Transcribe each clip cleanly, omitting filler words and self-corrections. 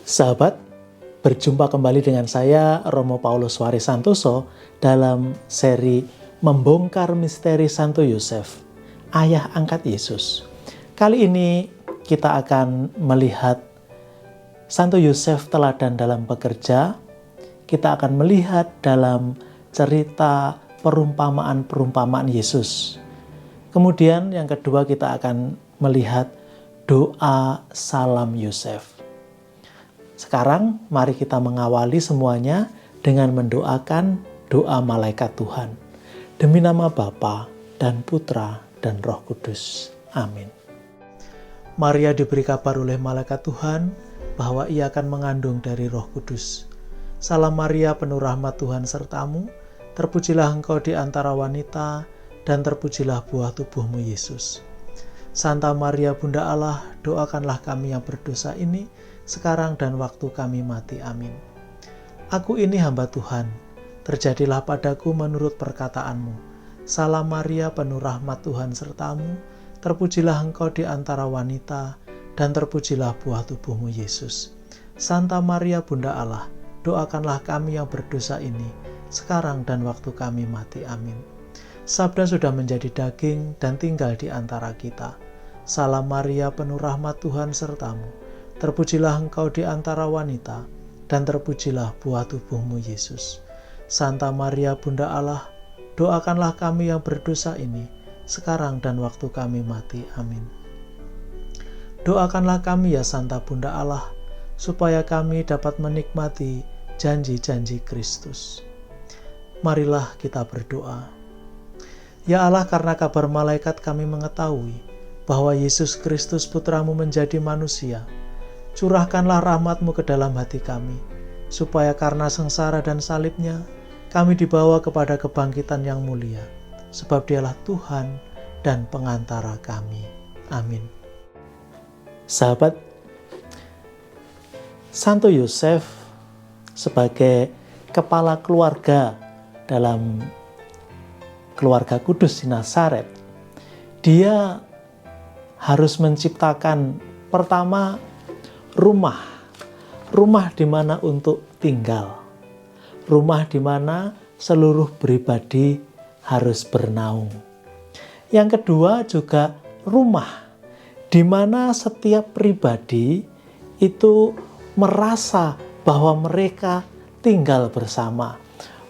Sahabat, berjumpa kembali dengan saya Romo Paulus Waris Santoso dalam seri Membongkar Misteri Santo Yosef, Ayah Angkat Yesus. Kali ini kita akan melihat Santo Yosef teladan dalam bekerja. Kita akan melihat dalam cerita perumpamaan-perumpamaan Yesus. Kemudian yang kedua kita akan melihat doa salam Yosef. Sekarang mari kita mengawali semuanya dengan mendoakan doa malaikat Tuhan. Demi nama Bapa dan Putra dan Roh Kudus. Amin. Maria diberi kabar oleh malaikat Tuhan bahwa ia akan mengandung dari Roh Kudus. Salam Maria, penuh rahmat Tuhan sertamu, terpujilah engkau di antara wanita, dan terpujilah buah tubuhmu Yesus. Santa Maria Bunda Allah, doakanlah kami yang berdosa ini, sekarang dan waktu kami mati. Amin. Aku ini hamba Tuhan, terjadilah padaku menurut perkataanmu. Salam Maria, penuh rahmat Tuhan sertamu, terpujilah engkau di antara wanita, dan terpujilah buah tubuhmu Yesus. Santa Maria Bunda Allah, doakanlah kami yang berdosa ini, sekarang dan waktu kami mati. Amin. Sabda sudah menjadi daging dan tinggal di antara kita. Salam Maria, penuh rahmat Tuhan sertamu, terpujilah engkau di antara wanita, dan terpujilah buah tubuhmu Yesus. Santa Maria Bunda Allah, doakanlah kami yang berdosa ini, sekarang dan waktu kami mati. Amin. Doakanlah kami ya Santa Bunda Allah, supaya kami dapat menikmati janji-janji Kristus. Marilah kita berdoa. Ya Allah, karena kabar malaikat kami mengetahui bahwa Yesus Kristus Putramu menjadi manusia, curahkanlah rahmat-Mu ke dalam hati kami, supaya karena sengsara dan salibnya, kami dibawa kepada kebangkitan yang mulia, sebab Dialah Tuhan dan pengantara kami. Amin. Sahabat, Santo Yosef sebagai kepala keluarga dalam keluarga kudus di Nazaret, dia harus menciptakan pertama rumah di mana untuk tinggal, rumah di mana seluruh pribadi harus bernaung. Yang kedua juga rumah di mana setiap pribadi itu merasa bahwa mereka tinggal bersama,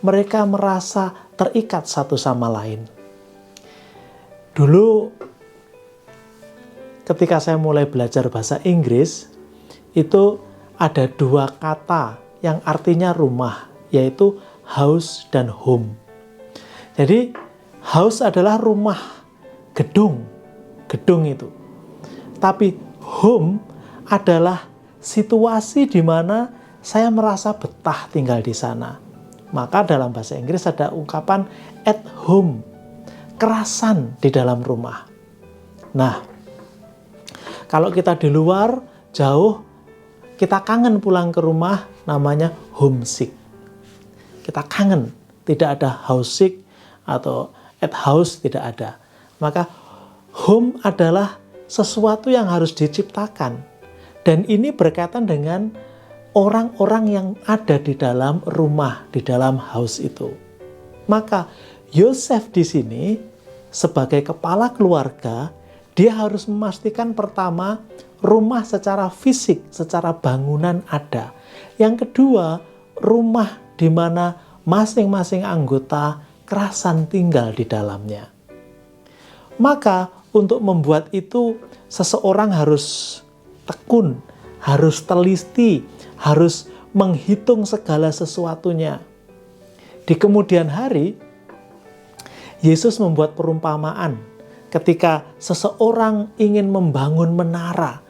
mereka merasa terikat satu sama lain. Dulu ketika saya mulai belajar bahasa Inggris, itu ada dua kata yang artinya rumah, yaitu house dan home. Jadi house adalah rumah, gedung itu. Tapi home adalah situasi di mana saya merasa betah tinggal di sana. Maka dalam bahasa Inggris ada ungkapan at home, kerasan di dalam rumah. Nah, kalau kita di luar, jauh, kita kangen pulang ke rumah, namanya homesick. Kita kangen, tidak ada housesick atau at house, tidak ada. Maka home adalah sesuatu yang harus diciptakan. Dan ini berkaitan dengan orang-orang yang ada di dalam rumah, di dalam house itu. Maka Yosef di sini sebagai kepala keluarga, dia harus memastikan pertama, rumah secara fisik, secara bangunan ada. Yang kedua, rumah di mana masing-masing anggota kerasan tinggal di dalamnya. Maka untuk membuat itu, seseorang harus tekun, harus teliti, harus menghitung segala sesuatunya. Di kemudian hari, Yesus membuat perumpamaan. Ketika seseorang ingin membangun menara,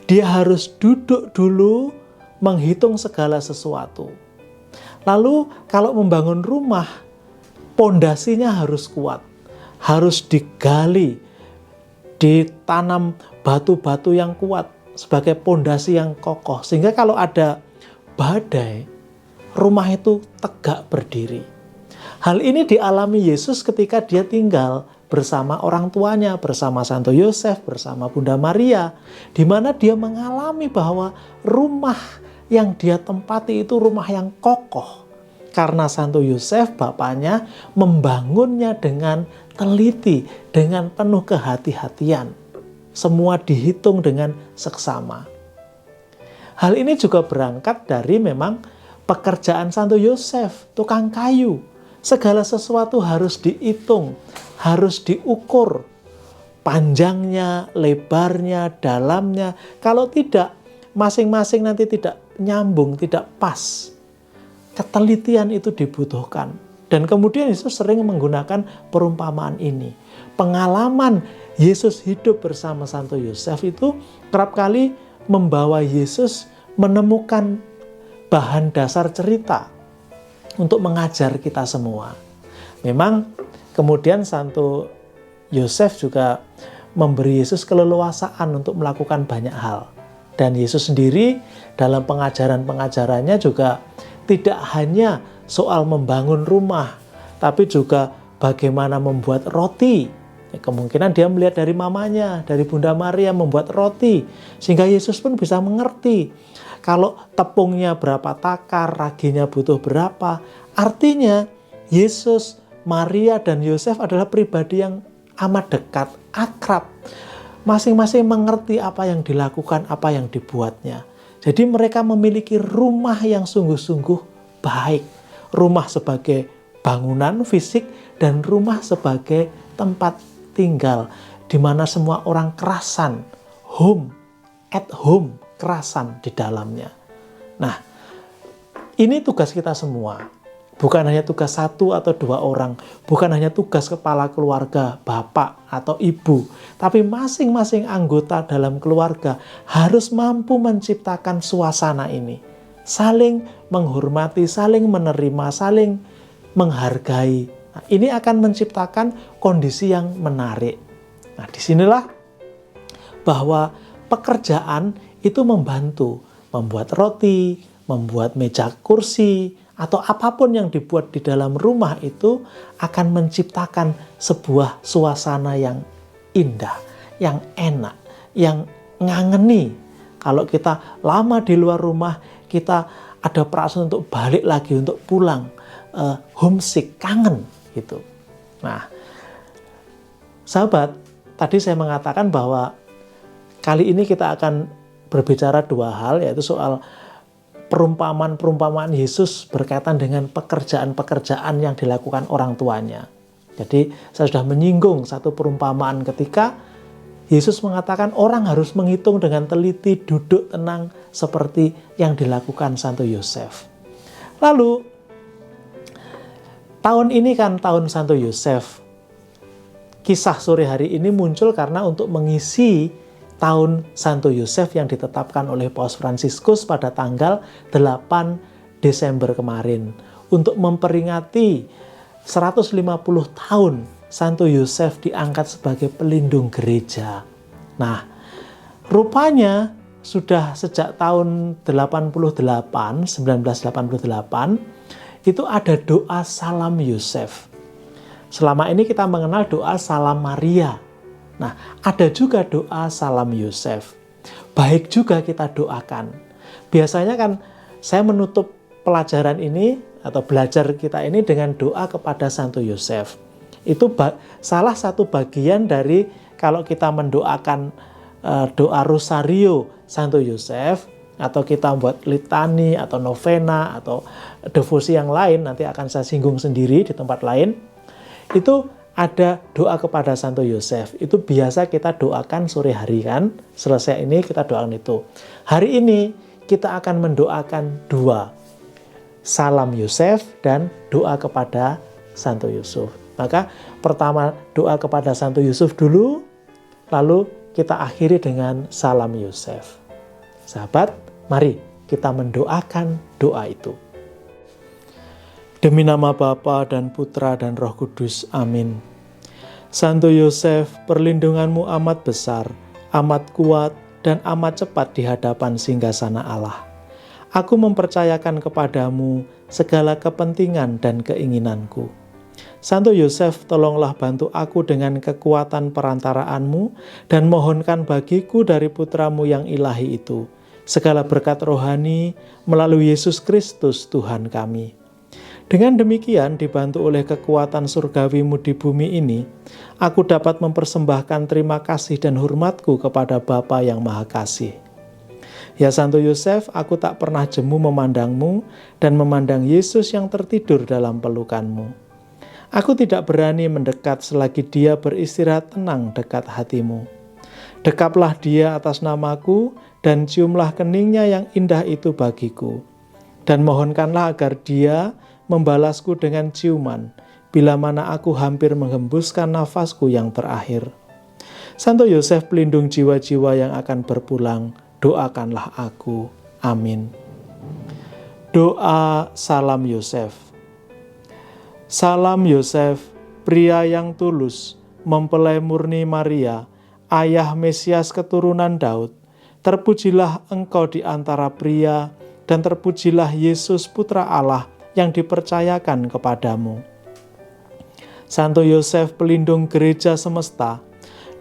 dia harus duduk dulu menghitung segala sesuatu. Lalu kalau membangun rumah, pondasinya harus kuat, harus digali, ditanam batu-batu yang kuat sebagai pondasi yang kokoh. Sehingga kalau ada badai, rumah itu tegak berdiri. Hal ini dialami Yesus ketika dia tinggal bersama orang tuanya, bersama Santo Yosef, bersama Bunda Maria, di mana dia mengalami bahwa rumah yang dia tempati itu rumah yang kokoh. Karena Santo Yosef, bapaknya, membangunnya dengan teliti, dengan penuh kehati-hatian. Semua dihitung dengan seksama. Hal ini juga berangkat dari memang pekerjaan Santo Yosef, tukang kayu. Segala sesuatu harus dihitung, harus diukur. Panjangnya, lebarnya, dalamnya. Kalau tidak, masing-masing nanti tidak nyambung, tidak pas. Ketelitian itu dibutuhkan. Dan kemudian Yesus sering menggunakan perumpamaan ini. Pengalaman Yesus hidup bersama Santo Yosef itu kerap kali membawa Yesus menemukan bahan dasar cerita untuk mengajar kita semua. Memang kemudian Santo Yosef juga memberi Yesus keleluasaan untuk melakukan banyak hal. Dan Yesus sendiri dalam pengajaran-pengajarannya juga tidak hanya soal membangun rumah, tapi juga bagaimana membuat roti. Kemungkinan dia melihat dari mamanya, dari Bunda Maria membuat roti. Sehingga Yesus pun bisa mengerti. Kalau tepungnya berapa takar, raginya butuh berapa. Artinya Yesus, Maria, dan Yosef adalah pribadi yang amat dekat, akrab. Masing-masing mengerti apa yang dilakukan, apa yang dibuatnya. Jadi mereka memiliki rumah yang sungguh-sungguh baik. Rumah sebagai bangunan fisik dan rumah sebagai tempat tinggal. Di mana semua orang kerasan, at home, kerasan di dalamnya. Nah, ini tugas kita semua. Bukan hanya tugas satu atau dua orang, bukan hanya tugas kepala keluarga, bapak atau ibu, tapi masing-masing anggota dalam keluarga harus mampu menciptakan suasana ini. Saling menghormati, saling menerima, saling menghargai. Nah, ini akan menciptakan kondisi yang menarik. Nah, disinilah bahwa pekerjaan itu membantu, membuat roti, membuat meja kursi, atau apapun yang dibuat di dalam rumah itu akan menciptakan sebuah suasana yang indah, yang enak, yang ngangeni. Kalau kita lama di luar rumah, kita ada perasaan untuk balik lagi, untuk pulang, homesick, kangen gitu. Nah, sahabat, tadi saya mengatakan bahwa kali ini kita akan berbicara dua hal, yaitu soal perumpamaan-perumpamaan Yesus berkaitan dengan pekerjaan-pekerjaan yang dilakukan orang tuanya. Jadi saya sudah menyinggung satu perumpamaan ketika Yesus mengatakan orang harus menghitung dengan teliti, duduk tenang seperti yang dilakukan Santo Yosef. Lalu tahun ini kan tahun Santo Yosef. Kisah sore hari ini muncul karena untuk mengisi tahun Santo Yosef yang ditetapkan oleh Paus Fransiskus pada tanggal 8 Desember kemarin untuk memperingati 150 tahun Santo Yosef diangkat sebagai pelindung gereja. Nah, rupanya sudah sejak tahun 1988 itu ada doa Salam Yosef. Selama ini kita mengenal doa Salam Maria. Nah, ada juga doa Salam Yosef. Baik juga kita doakan. Biasanya kan saya menutup pelajaran ini atau belajar kita ini dengan doa kepada Santo Yosef. Itu salah satu bagian dari kalau kita mendoakan doa Rosario Santo Yosef, atau kita buat litani atau novena atau devosi yang lain, nanti akan saya singgung sendiri di tempat lain. Itu ada doa kepada Santo Yosef. Itu biasa kita doakan sore hari kan. Selesai ini kita doakan itu. Hari ini kita akan mendoakan dua. Salam Yosef dan doa kepada Santo Yusuf. Maka pertama doa kepada Santo Yusuf dulu. Lalu kita akhiri dengan Salam Yosef. Sahabat, mari kita mendoakan doa itu. Demi nama Bapa dan Putra dan Roh Kudus. Amin. Santo Yosef, perlindunganmu amat besar, amat kuat, dan amat cepat di hadapan singgasana Allah. Aku mempercayakan kepadamu segala kepentingan dan keinginanku. Santo Yosef, tolonglah bantu aku dengan kekuatan perantaraanmu dan mohonkan bagiku dari putramu yang ilahi itu, segala berkat rohani melalui Yesus Kristus Tuhan kami. Dengan demikian, dibantu oleh kekuatan surgawimu di bumi ini, aku dapat mempersembahkan terima kasih dan hormatku kepada Bapa yang Maha Kasih. Ya Santo Yosef, aku tak pernah jemu memandangmu dan memandang Yesus yang tertidur dalam pelukanmu. Aku tidak berani mendekat selagi dia beristirahat tenang dekat hatimu. Dekaplah dia atas namaku dan ciumlah keningnya yang indah itu bagiku. Dan mohonkanlah agar dia membalasku dengan ciuman, bila mana aku hampir menghembuskan nafasku yang terakhir. Santo Yosef, pelindung jiwa-jiwa yang akan berpulang, doakanlah aku. Amin. Doa Salam Yosef. Salam Yosef, pria yang tulus, mempelai murni Maria, ayah Mesias keturunan Daud, terpujilah engkau di antara pria, dan terpujilah Yesus Putra Allah yang dipercayakan kepadamu. Santo Yosef, pelindung gereja semesta,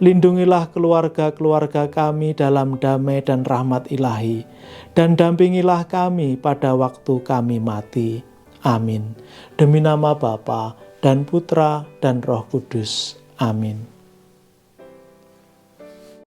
lindungilah keluarga-keluarga kami dalam damai dan rahmat ilahi, dan dampingilah kami pada waktu kami mati. Amin. Demi nama Bapa dan Putra dan Roh Kudus. Amin.